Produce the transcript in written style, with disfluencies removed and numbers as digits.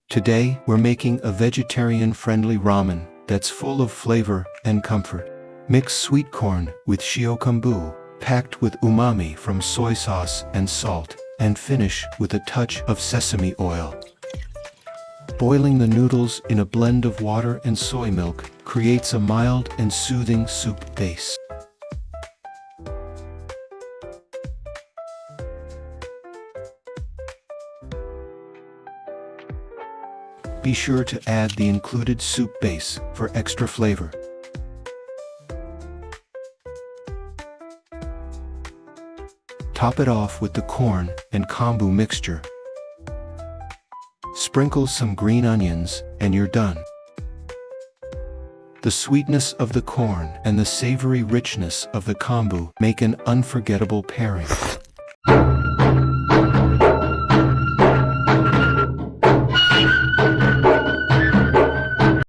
Today, we're making a vegetarian-friendly ramen that's full of flavor and comfort. Mix sweet corn with shiokombu, packed with umami from soy sauce and salt, and finish with a touch of sesame oil. Boiling the noodles in a blend of water and soy milk creates a mild and soothing soup base. Be sure to add the included soup base for extra flavor. Top it off with the corn and kombu mixture. Sprinkle some green onions, and you're done. The sweetness of the corn and the savory richness of the kombu make an unforgettable pairing.